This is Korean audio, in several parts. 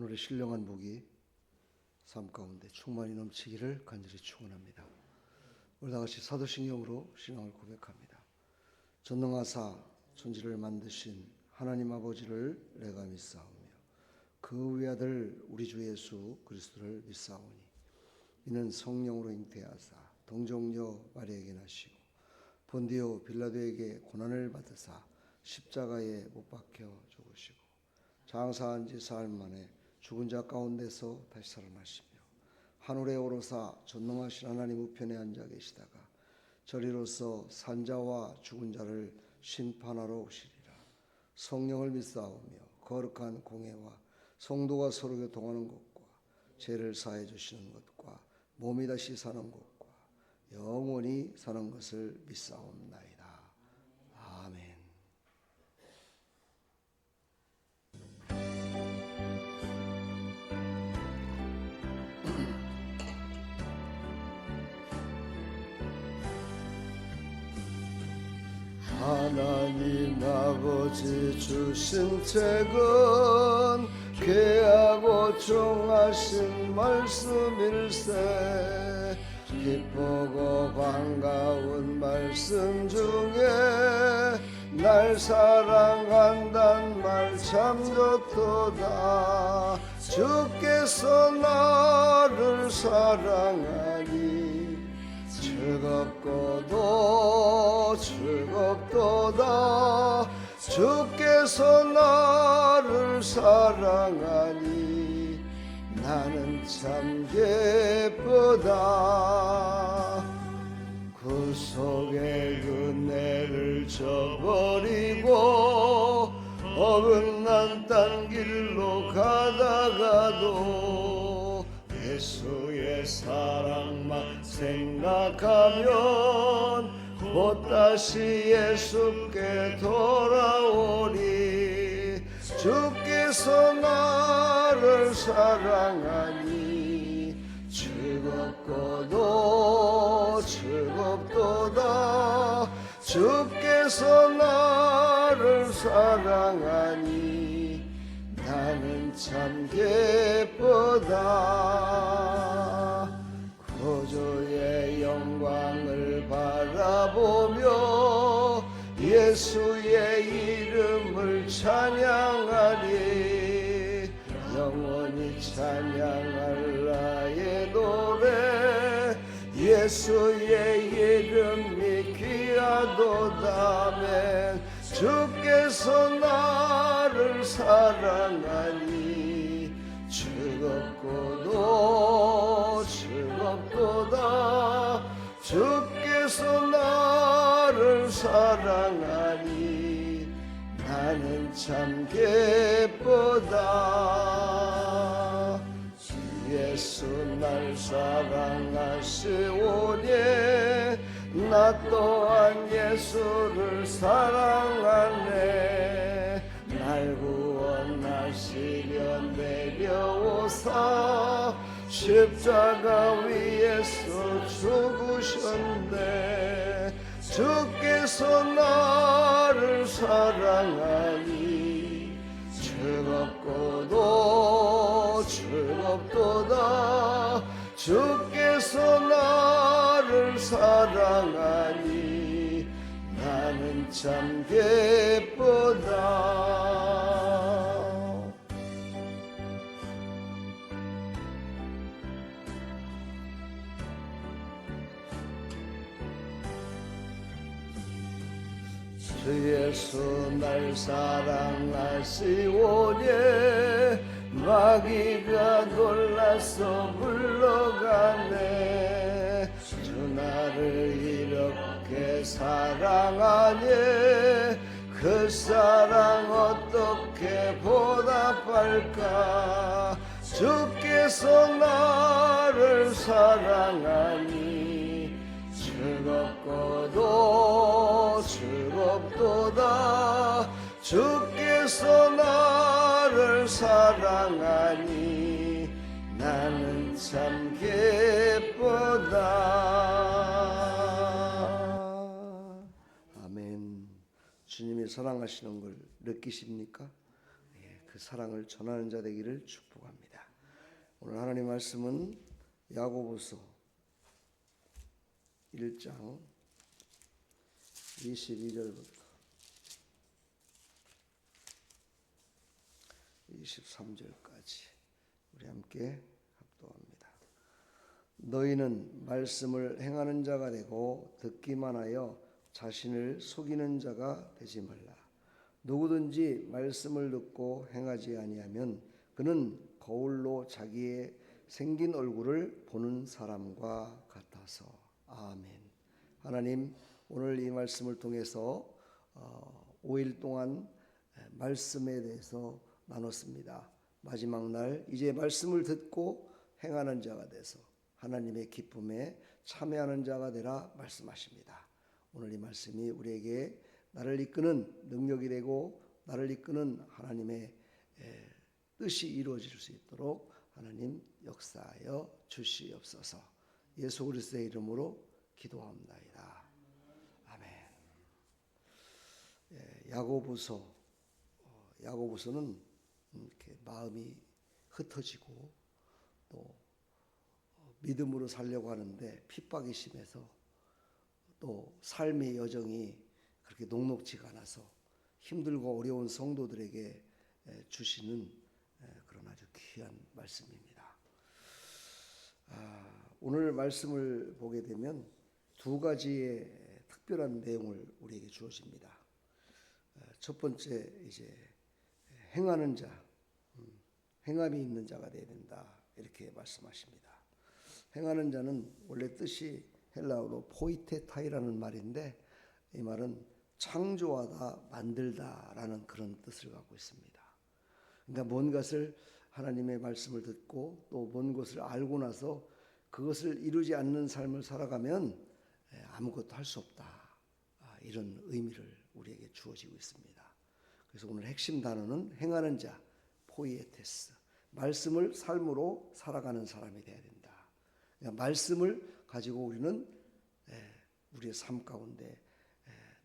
오늘의 신령한 복이 삶 가운데 충만히 넘치기를 간절히 축원합니다. 우리 다 같이 사도신경으로 신앙을 고백합니다. 전능하사 천지를 만드신 하나님 아버지를 내가 믿사오며 그 외아들 우리 주 예수 그리스도를 믿사오니 이는 성령으로 잉태하사 동정녀 마리아에게 나시고 본디오 빌라도에게 고난을 받으사 십자가에 못 박혀 죽으시고 장사한 지 사흘 만에 죽은 자 가운데서 다시 살아나시며 하늘에 오르사 전능하신 하나님 우편에 앉아 계시다가 저리로서 산자와 죽은 자를 심판하러 오시리라. 성령을 믿사오며 거룩한 공회와 성도가 서로 교통하는 것과 죄를 사해 주시는 것과 몸이 다시 사는 것과 영원히 사는 것을 믿사옵나이다. 아멘. 하나님 아버지 주신 책은 귀하고 종하신 말씀일세. 기쁘고 반가운 말씀 중에 날 사랑한단 말 참 좋도다. 주께서 나를 사랑하니 즐겁고도 즐겁도다. 주께서 나를 사랑하니 나는 참 기쁘다. 구속의 은혜를 저버리고 어긋난 딴 길로 가다가도 예수의 사랑만 생각하면 곧 다시 예수께 돌아오리. 주께서 나를 사랑하니 즐겁고도 즐겁도다. 주께서 나를 사랑하니 나는 참 기쁘다. 구주의 영광을 바라보며 예수의 이름을 찬양하리. 영원히 찬양할 나의 노래 예수의 이름이 귀하도다멘. 주께서 나를 사랑하니 즐겁고도 즐겁도다. 주께서 나를 사랑하니 나는 참 기쁘다. 주 예수 날 사랑하시오니 나 또한 예수를 사랑하네. 날 구원하시려 내려오사 십자가 위에서 죽으셨네. 주께서 나를 사랑하니 즐겁고도 즐겁도다. 주께서 나를 사랑하니 나는 참 기쁘다. 주 예수 날 사랑하시오니 마귀가 놀라서 물러가네. 주 나를 이렇게 사랑하니 그 사랑 어떻게 보답할까. 주께서 나를 사랑하니 즐겁고도 즐겁도다. 주께서 나를 사랑하니 나는 참 기쁘다. 아멘. 주님이 사랑하시는 걸 느끼십니까? 그 사랑을 전하는 자 되기를 축복합니다. 오늘 하나님 말씀은 야고보서 1장 22절부터 23절까지 우리 함께 합독합니다. 너희는 말씀을 행하는 자가 되고 듣기만 하여 자신을 속이는 자가 되지 말라. 누구든지 말씀을 듣고 행하지 아니하면 그는 거울로 자기의 생긴 얼굴을 보는 사람과 같아서. 아멘. 하나님, 오늘 이 말씀을 통해서 5일 동안 말씀에 대해서 나눴습니다. 마지막 날 이제 말씀을 듣고 행하는 자가 돼서 하나님의 기쁨에 참여하는 자가 되라 말씀하십니다. 오늘 이 말씀이 우리에게 나를 이끄는 능력이 되고 나를 이끄는 하나님의 뜻이 이루어질 수 있도록 하나님 역사하여 주시옵소서. 예수 그리스도의 이름으로 기도합나이다. 아멘. 야고보서는 이렇게 마음이 흩어지고 또 믿음으로 살려고 하는데 핍박이 심해서 또 삶의 여정이 그렇게 녹록지가 않아서 힘들고 어려운 성도들에게 주시는 그런 아주 귀한 말씀입니다. 오늘 말씀을 보게 되면 두 가지의 특별한 내용을 우리에게 주어집니다. 첫 번째 이제 행하는 자, 행함이 있는 자가 되어야 된다 이렇게 말씀하십니다. 행하는 자는 원래 뜻이 헬라어로 포이테타이라는 말인데 이 말은 창조하다, 만들다라는 그런 뜻을 갖고 있습니다. 그러니까 뭔 것을 하나님의 말씀을 듣고 또 뭔 것을 알고 나서 그것을 이루지 않는 삶을 살아가면 아무것도 할 수 없다. 이런 의미를 우리에게 주어지고 있습니다. 그래서 오늘 핵심 단어는 행하는 자, 포이에테스. 말씀을 삶으로 살아가는 사람이 되어야 된다. 그러니까 말씀을 가지고 우리는 우리의 삶 가운데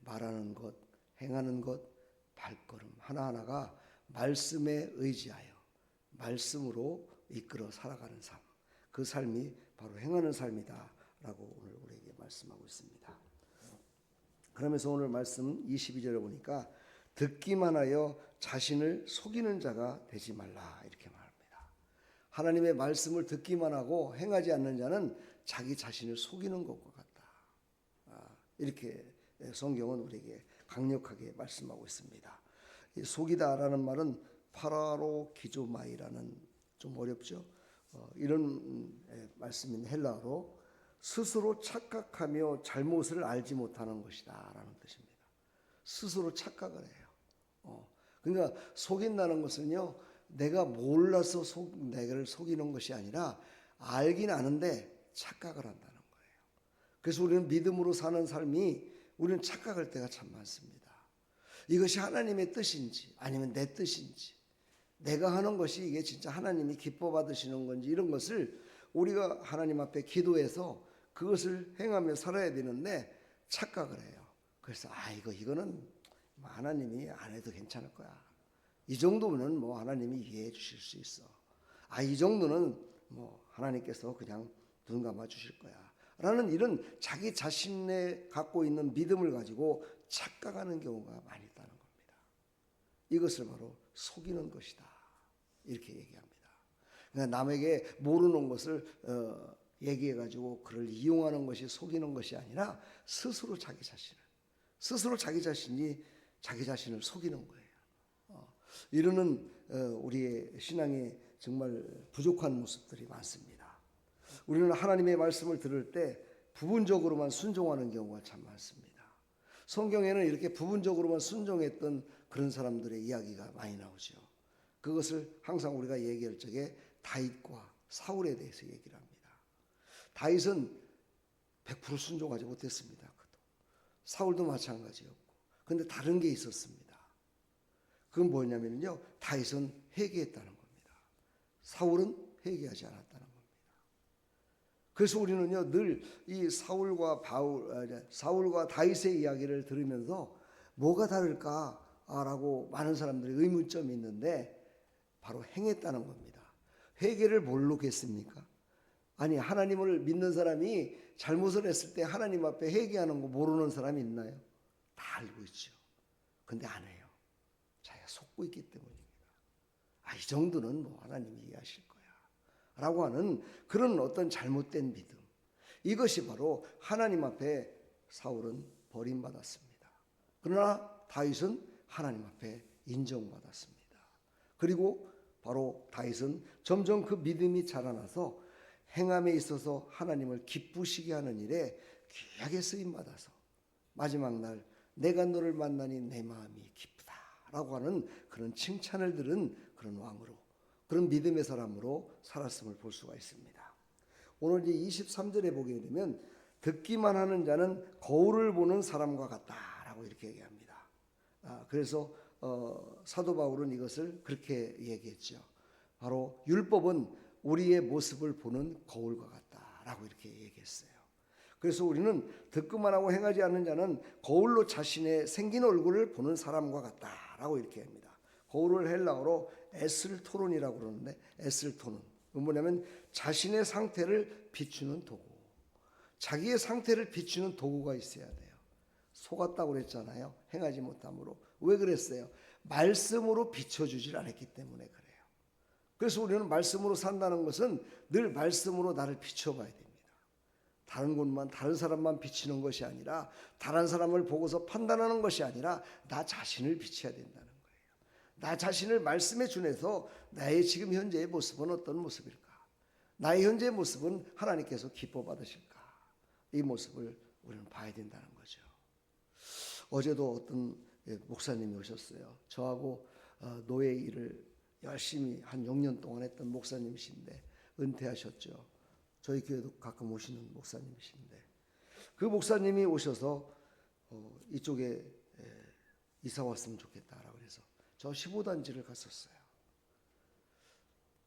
말하는 것, 행하는 것, 발걸음 하나하나가 말씀에 의지하여 말씀으로 이끌어 살아가는 삶. 그 삶이 바로 행하는 삶이다라고 오늘 우리에게 말씀하고 있습니다. 그러면서 오늘 말씀 22절에 보니까 듣기만 하여 자신을 속이는 자가 되지 말라 이렇게 말합니다. 하나님의 말씀을 듣기만 하고 행하지 않는 자는 자기 자신을 속이는 것과 같다. 이렇게 성경은 우리에게 강력하게 말씀하고 있습니다. 이 속이다라는 말은 파라로기조마이라는 좀 어렵죠. 이런 말씀인 헬라어로 스스로 착각하며 잘못을 알지 못하는 것이다 라는 뜻입니다. 스스로 착각을 해요. 그러니까 속인다는 것은요, 내가 몰라서 내가를 속이는 것이 아니라 알긴 아는데 착각을 한다는 거예요. 그래서 우리는 믿음으로 사는 삶이 우리는 착각할 때가 참 많습니다. 이것이 하나님의 뜻인지 아니면 내 뜻인지, 내가 하는 것이 이게 진짜 하나님이 기뻐 받으시는 건지, 이런 것을 우리가 하나님 앞에 기도해서 그것을 행하며 살아야 되는데 착각을 해요. 그래서 이거는 하나님이 안 해도 괜찮을 거야. 이 정도는 뭐 하나님이 이해해 주실 수 있어. 이 정도는 뭐 하나님께서 그냥 눈 감아 주실 거야. 라는 이런 자기 자신에 갖고 있는 믿음을 가지고 착각하는 경우가 많이 있다는 겁니다. 이것을 바로 속이는 것이다. 이렇게 얘기합니다. 그러니까 남에게 모르는 것을 얘기해가지고 그를 이용하는 것이 속이는 것이 아니라 스스로 자기 자신이 자기 자신을 속이는 거예요. 이러는 우리의 신앙에 정말 부족한 모습들이 많습니다. 우리는 하나님의 말씀을 들을 때 부분적으로만 순종하는 경우가 참 많습니다. 성경에는 이렇게 부분적으로만 순종했던 그런 사람들의 이야기가 많이 나오죠. 그것을 항상 우리가 얘기할 적에 다윗과 사울에 대해서 얘기를 합니다. 다윗은 100% 순종하지 못했습니다. 사울도 마찬가지였고. 그런데 다른 게 있었습니다. 그건 뭐냐면요, 다윗은 회개했다는 겁니다. 사울은 회개하지 않았다는 겁니다. 그래서 우리는요, 늘 이 사울과 다윗의 이야기를 들으면서 뭐가 다를까라고 많은 사람들이 의문점이 있는데, 바로 행했다는 겁니다. 회개를 뭘로 겠습니까? 아니, 하나님을 믿는 사람이 잘못을 했을 때 하나님 앞에 회개하는 거 모르는 사람이 있나요? 다 알고 있죠. 근데 안 해요. 자기가 속고 있기 때문입니다. 이 정도는 뭐 하나님이 이해하실 거야 라고 하는 그런 어떤 잘못된 믿음, 이것이 바로 하나님 앞에 사울은 버림받았습니다. 그러나 다윗은 하나님 앞에 인정받았습니다. 그리고 바로 다윗은 점점 그 믿음이 자라나서 행함에 있어서 하나님을 기쁘시게 하는 일에 귀하게 쓰임받아서 마지막 날 내가 너를 만나니 내 마음이 기쁘다라고 하는 그런 칭찬을 들은 그런 왕으로, 그런 믿음의 사람으로 살았음을 볼 수가 있습니다. 오늘 이제 23절에 보게 되면 듣기만 하는 자는 거울을 보는 사람과 같다라고 이렇게 얘기합니다. 그래서 사도 바울은 이것을 그렇게 얘기했죠. 바로 율법은 우리의 모습을 보는 거울과 같다라고 이렇게 얘기했어요. 그래서 우리는 듣기만 하고 행하지 않는 자는 거울로 자신의 생긴 얼굴을 보는 사람과 같다라고 이렇게 합니다. 거울을 헬라어로 에슬토론이라고 그러는데, 에슬토론 뭐냐면 자신의 상태를 비추는 도구, 자기의 상태를 비추는 도구가 있어야 돼요. 속았다고 그랬잖아요. 행하지 못함으로. 왜 그랬어요? 말씀으로 비춰주질 않았기 때문에 그래요. 그래서 우리는 말씀으로 산다는 것은 늘 말씀으로 나를 비춰봐야 됩니다. 다른 곳만, 다른 사람만 비치는 것이 아니라, 다른 사람을 보고서 판단하는 것이 아니라 나 자신을 비춰야 된다는 거예요. 나 자신을 말씀에 준해서 나의 지금 현재의 모습은 어떤 모습일까? 나의 현재의 모습은 하나님께서 기뻐 받으실까? 이 모습을 우리는 봐야 된다는 거죠. 어제도 어떤 목사님이 오셨어요. 저하고 노예 일을 열심히 한 6년 동안 했던 목사님이신데 은퇴하셨죠. 저희 교회도 가끔 오시는 목사님이신데, 그 목사님이 오셔서 이쪽에 이사 왔으면 좋겠다라고 해서 저 15단지를 갔었어요.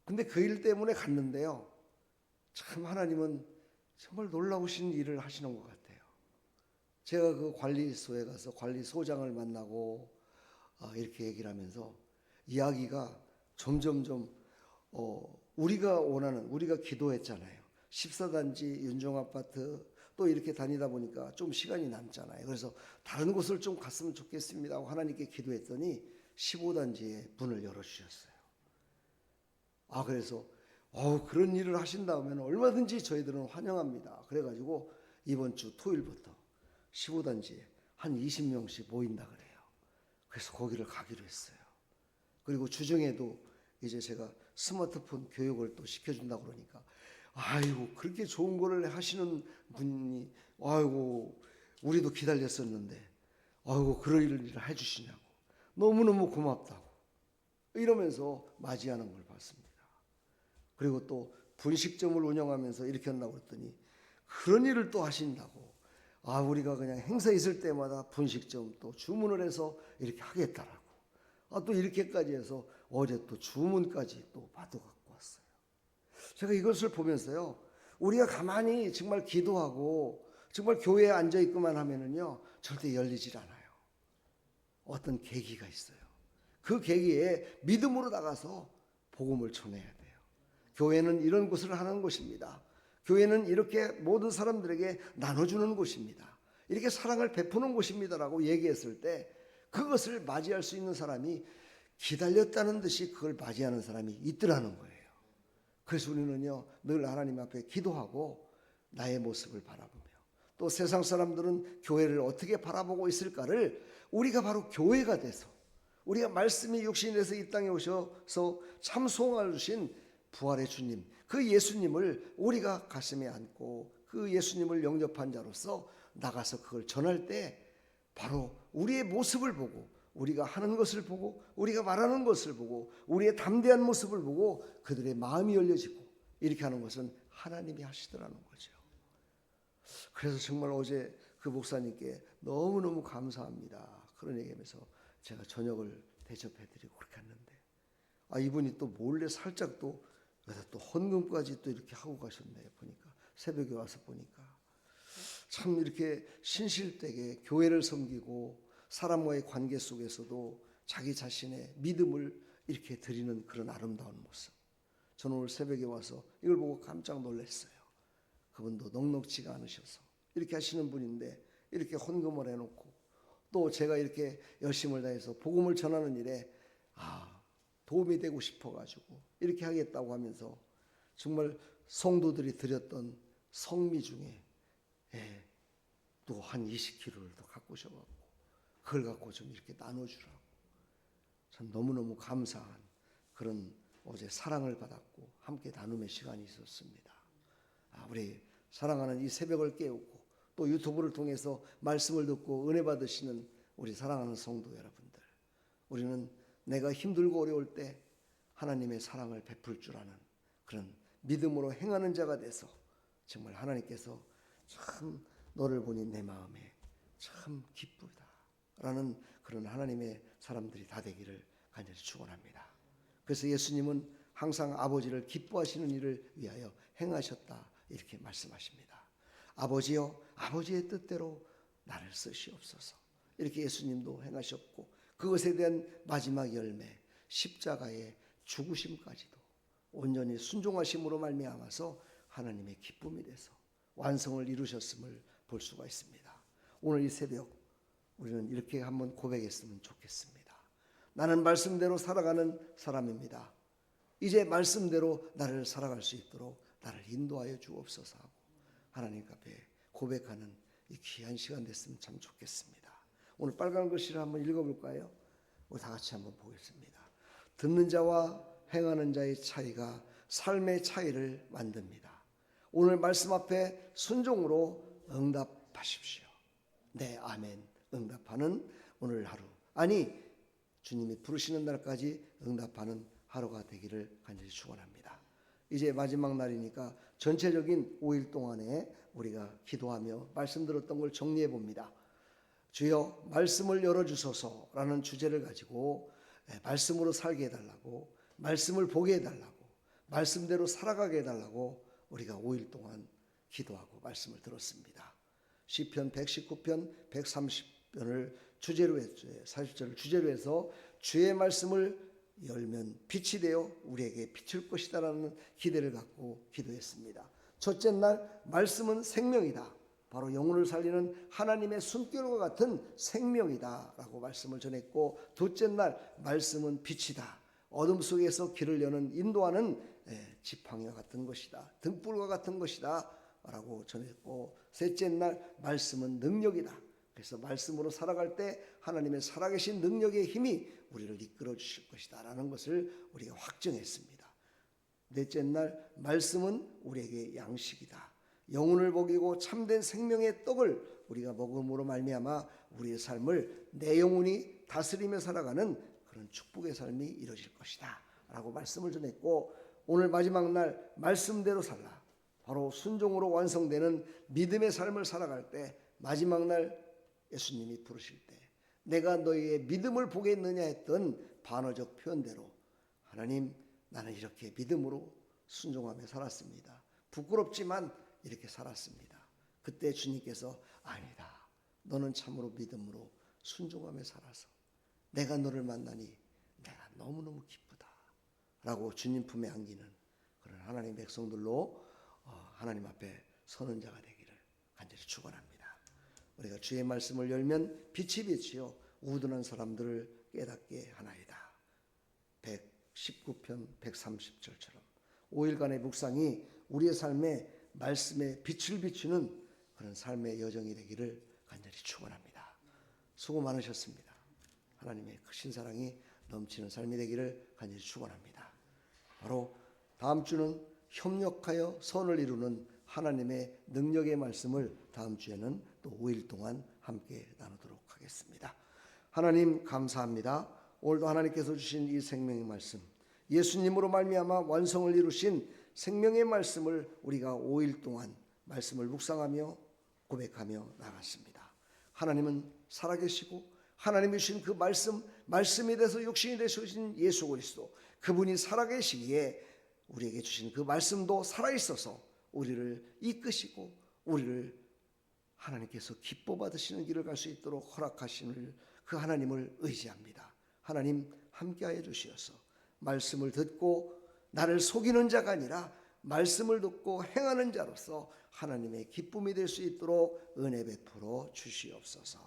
근데 그 일 때문에 갔는데요, 참 하나님은 정말 놀라우신 일을 하시는 것 같아요. 제가 그 관리소에 가서 관리소장을 만나고 이렇게 얘기를 하면서 이야기가 점점점 우리가 원하는, 우리가 기도했잖아요. 14단지 윤종아파트 또 이렇게 다니다 보니까 좀 시간이 남잖아요. 그래서 다른 곳을 좀 갔으면 좋겠습니다 하고 하나님께 기도했더니 15단지에 문을 열어주셨어요. 그래서 그런 일을 하신다면 얼마든지 저희들은 환영합니다. 그래가지고 이번 주 토요일부터 15단지에 한 20명씩 모인다 그래요. 그래서 거기를 가기로 했어요. 그리고 주중에도 이제 제가 스마트폰 교육을 또 시켜준다고 그러니까, 아이고 그렇게 좋은 거를 하시는 분이, 아이고 우리도 기다렸었는데 아이고 그런 일을 해주시냐고, 너무너무 고맙다고 이러면서 맞이하는 걸 봤습니다. 그리고 또 분식점을 운영하면서 이렇게 한다고 그랬더니 그런 일을 또 하신다고, 우리가 그냥 행사 있을 때마다 분식점 또 주문을 해서 이렇게 하겠다라고, 또 이렇게까지 해서 어제 또 주문까지 또 받아갖고 왔어요. 제가 이것을 보면서요, 우리가 가만히 정말 기도하고 정말 교회에 앉아있기만 하면은요 절대 열리질 않아요. 어떤 계기가 있어요. 그 계기에 믿음으로 나가서 복음을 전해야 돼요. 교회는 이런 곳을 하는 곳입니다. 교회는 이렇게 모든 사람들에게 나눠주는 곳입니다. 이렇게 사랑을 베푸는 곳입니다라고 얘기했을 때 그것을 맞이할 수 있는 사람이 기다렸다는 듯이 그걸 맞이하는 사람이 있더라는 거예요. 그래서 우리는요 늘 하나님 앞에 기도하고 나의 모습을 바라보며, 또 세상 사람들은 교회를 어떻게 바라보고 있을까를 우리가 바로 교회가 돼서, 우리가 말씀이 육신이 돼서 이 땅에 오셔서 참 소망을 주신 부활의 주님, 그 예수님을 우리가 가슴에 안고 그 예수님을 영접한 자로서 나가서 그걸 전할 때 바로 우리의 모습을 보고, 우리가 하는 것을 보고, 우리가 말하는 것을 보고, 우리의 담대한 모습을 보고 그들의 마음이 열려지고, 이렇게 하는 것은 하나님이 하시더라는 거죠. 그래서 정말 어제 그 목사님께 너무너무 감사합니다 그런 얘기하면서 제가 저녁을 대접해드리고 그렇게 했는데, 이분이 또 몰래 살짝 또 헌금까지 또 이렇게 하고 가셨네요. 보니까 새벽에 와서 보니까 참 이렇게 신실되게 교회를 섬기고 사람과의 관계 속에서도 자기 자신의 믿음을 이렇게 드리는 그런 아름다운 모습. 저는 오늘 새벽에 와서 이걸 보고 깜짝 놀랐어요. 그분도 넉넉지가 않으셔서 이렇게 하시는 분인데 이렇게 헌금을 해놓고 또 제가 이렇게 열심을 다해서 복음을 전하는 일에 도움이 되고 싶어가지고 이렇게 하겠다고 하면서 정말 성도들이 드렸던 성미 중에 또 한 20kg를 더 갖고 오셔갖고 그걸 갖고 좀 이렇게 나눠주라고. 전 너무너무 감사한 그런 어제 사랑을 받았고 함께 나눔의 시간이 있었습니다. 우리 사랑하는 이 새벽을 깨우고 또 유튜브를 통해서 말씀을 듣고 은혜 받으시는 우리 사랑하는 성도 여러분들, 우리는 내가 힘들고 어려울 때 하나님의 사랑을 베풀 줄 아는 그런 믿음으로 행하는 자가 돼서 정말 하나님께서 참 너를 보니 내 마음에 참 기쁘다 라는 그런 하나님의 사람들이 다 되기를 간절히 축원합니다. 그래서 예수님은 항상 아버지를 기뻐하시는 일을 위하여 행하셨다 이렇게 말씀하십니다. 아버지여, 아버지의 뜻대로 나를 쓰시옵소서. 이렇게 예수님도 행하셨고 그것에 대한 마지막 열매 십자가의 죽으심까지도 온전히 순종하심으로 말미암아서 하나님의 기쁨이 돼서 완성을 이루셨음을 볼 수가 있습니다. 오늘 이 새벽 우리는 이렇게 한번 고백했으면 좋겠습니다. 나는 말씀대로 살아가는 사람입니다. 이제 말씀대로 나를 살아갈 수 있도록 나를 인도하여 주옵소서 하고 하나님 앞에 고백하는 이 귀한 시간 됐으면 참 좋겠습니다. 오늘 빨간 글씨를 한번 읽어볼까요? 우리 다 같이 한번 보겠습니다. 듣는 자와 행하는 자의 차이가 삶의 차이를 만듭니다. 오늘 말씀 앞에 순종으로 응답하십시오. 네, 아멘. 응답하는 오늘 하루, 아니 주님이 부르시는 날까지 응답하는 하루가 되기를 간절히 축원합니다. 이제 마지막 날이니까 전체적인 5일 동안에 우리가 기도하며 말씀 들었던 걸 정리해 봅니다. 주여 말씀을 열어주소서라는 주제를 가지고 말씀으로 살게 해달라고, 말씀을 보게 해달라고, 말씀대로 살아가게 해달라고 우리가 5일 동안 기도하고 말씀을 들었습니다. 시편 119편 130편을 주제로 했죠. 40절을 주제로 해서 주의 말씀을 열면 빛이 되어 우리에게 비출 것이다 라는 기대를 갖고 기도했습니다. 첫째 날 말씀은 생명이다. 바로 영혼을 살리는 하나님의 숨결과 같은 생명이다 라고 말씀을 전했고, 둘째 날 말씀은 빛이다. 어둠 속에서 길을 여는 인도하는 지팡이와 같은 것이다. 등불과 같은 것이다 라고 전했고, 셋째 날 말씀은 능력이다. 그래서 말씀으로 살아갈 때 하나님의 살아계신 능력의 힘이 우리를 이끌어 주실 것이다 라는 것을 우리가 확정했습니다. 넷째 날 말씀은 우리에게 양식이다. 영혼을 먹이고 참된 생명의 떡을 우리가 먹음으로 말미암아 우리의 삶을 내 영혼이 다스리며 살아가는 그런 축복의 삶이 이루어질 것이다 라고 말씀을 전했고, 오늘 마지막 날 말씀대로 살라. 바로 순종으로 완성되는 믿음의 삶을 살아갈 때 마지막 날 예수님이 부르실 때 내가 너희의 믿음을 보겠느냐 했던 반어적 표현대로 하나님, 나는 이렇게 믿음으로 순종하며 살았습니다. 부끄럽지만 이렇게 살았습니다. 그때 주님께서 아니다. 너는 참으로 믿음으로 순종하며 살아서 내가 너를 만나니 내가 너무너무 기쁘다 라고 주님 품에 안기는 그런 하나님의 백성들로 하나님 앞에 서는 자가 되기를 간절히 축원합니다. 우리가 주의 말씀을 열면 빛이 비치어 우둔한 사람들을 깨닫게 하나이다. 119편 130절처럼 5일간의 묵상이 우리의 삶에 말씀의 빛을 비추는 그런 삶의 여정이 되기를 간절히 축원합니다. 수고 많으셨습니다. 하나님의 크신 사랑이 넘치는 삶이 되기를 간절히 축원합니다. 바로 다음 주는 협력하여 선을 이루는 하나님의 능력의 말씀을 다음 주에는 또 5일 동안 함께 나누도록 하겠습니다. 하나님 감사합니다. 오늘도 하나님께서 주신 이 생명의 말씀, 예수님으로 말미암아 완성을 이루신 생명의 말씀을 우리가 5일 동안 말씀을 묵상하며 고백하며 나갔습니다. 하나님은 살아계시고 하나님이 주신 그 말씀이 돼서 육신이 되신 예수 그리스도, 그분이 살아계시기에 우리에게 주신 그 말씀도 살아있어서 우리를 이끄시고 우리를 하나님께서 기뻐 받으시는 길을 갈 수 있도록 허락하시는 그 하나님을 의지합니다. 하나님 함께하여 주시어서 말씀을 듣고 나를 속이는 자가 아니라 말씀을 듣고 행하는 자로서 하나님의 기쁨이 될 수 있도록 은혜 베풀어 주시옵소서.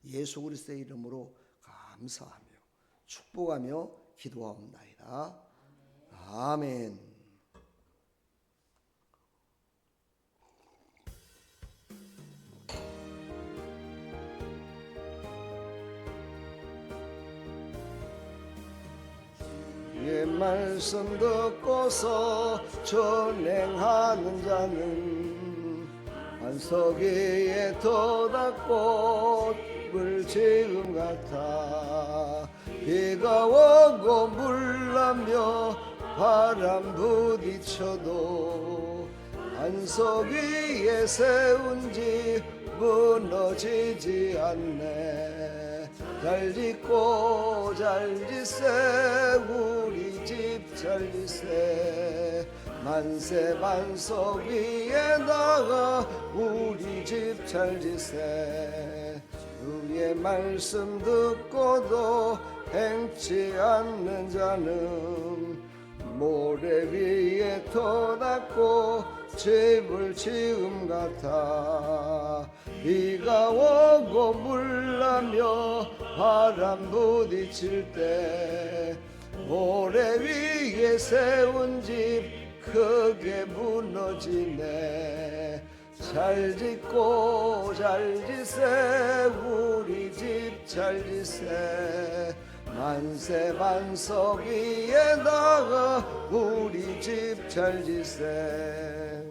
예수 그리스도의 이름으로 감사하며 축복하며 기도하옵나이다. 아멘. 주의 말씀 듣고서 전행하는 자는 반석 위에 터닫고 물 지음 같아. 비가 오고 물나며 바람 부딪혀도 반석 위에 세운 집 무너지지 않네. 잘 짓고 잘 짓세 우리 집 잘 짓세. 만세 반석 위에다가 우리 집 잘 짓세. 주의 말씀 듣고도 행치 않는 자는 모래 위에 터닫고 집을 지음 같아. 비가 오고 물나며 바람 부딪힐 때 모래 위에 세운 집 크게 무너지네. 잘 짓고 잘 짓세 우리 집 잘 짓세. 만세 반석 위에다가 우리 집 잘 짓세.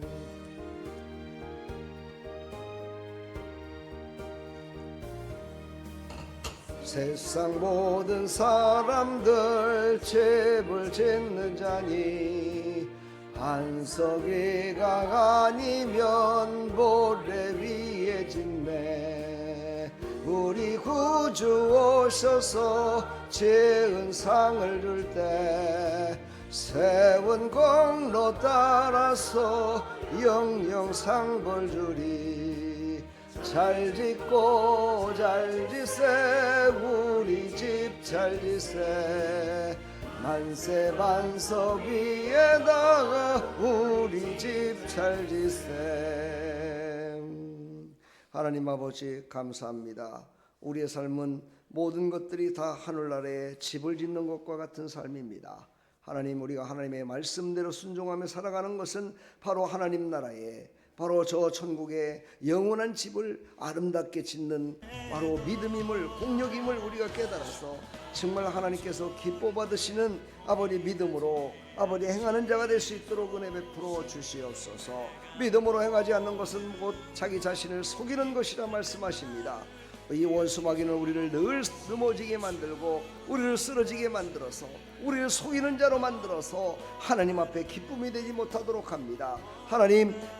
세상 모든 사람들 집을 짓는 자니 반석 위가 아니면 모래 위에 짓네. 우리 구주 오셔서 지은 상을 줄 때 세운 공로 따라서 영영 상벌 주리. 잘 짓고 잘 짓세 우리 집 잘 짓세. 만세 반석 위에다가 우리 집 잘 짓세. 하나님 아버지 감사합니다. 우리의 삶은 모든 것들이 다 하늘나라에 집을 짓는 것과 같은 삶입니다. 하나님, 우리가 하나님의 말씀대로 순종하며 살아가는 것은 바로 하나님 나라에, 바로 저 천국의 영원한 집을 아름답게 짓는 바로 믿음임을, 공력임을 우리가 깨달아서 정말 하나님께서 기뻐 받으시는 아버지 믿음으로 아버지 행하는 자가 될 수 있도록 은혜 베풀어 주시옵소서. 믿음으로 행하지 않는 것은 곧 자기 자신을 속이는 것이라 말씀하십니다. 이 원수 마귀는 우리를 늘 넘어지게 만들고 우리를 쓰러지게 만들어서 우리를 속이는 자로 만들어서 하나님 앞에 기쁨이 되지 못하도록 합니다.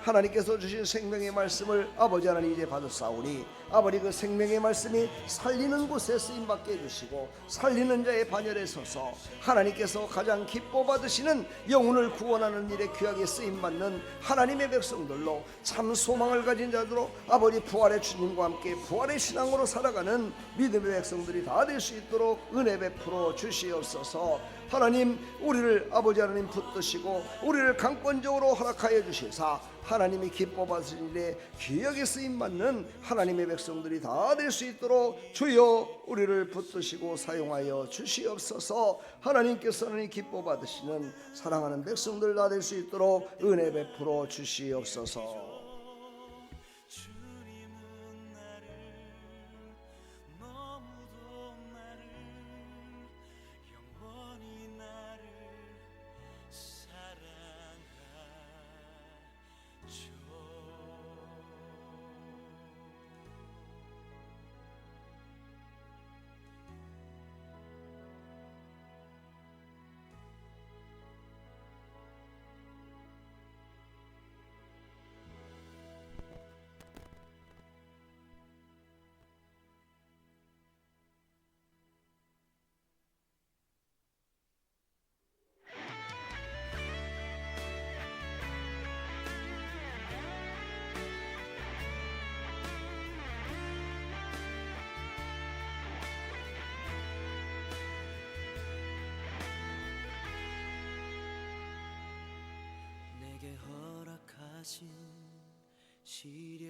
하나님께서 주신 생명의 말씀을 아버지 하나님 이제 받으사오니 아버지 그 생명의 말씀이 살리는 곳에 쓰임받게 해주시고 살리는 자의 반열에 서서 하나님께서 가장 기뻐 받으시는 영혼을 구원하는 일에 귀하게 쓰임받는 하나님의 백성들로 참 소망을 가진 자들로 아버지 부활의 주님과 함께 부활의 신앙으로 살아가는 믿음의 백성들이 다 될 수 있도록 은혜 베풀어 주시옵소서. 하나님, 우리를 아버지 하나님 붙드시고 우리를 강권적으로 허락하여 주시사 하나님이 기뻐 받으신 일에 귀하게 쓰임받는 하나님의 백성들이 다 될 수 있도록 주여 우리를 붙드시고 사용하여 주시옵소서. 하나님께서는 기뻐 받으시는 사랑하는 백성들 다 될 수 있도록 은혜 베풀어 주시옵소서. 내게 허락하신 시련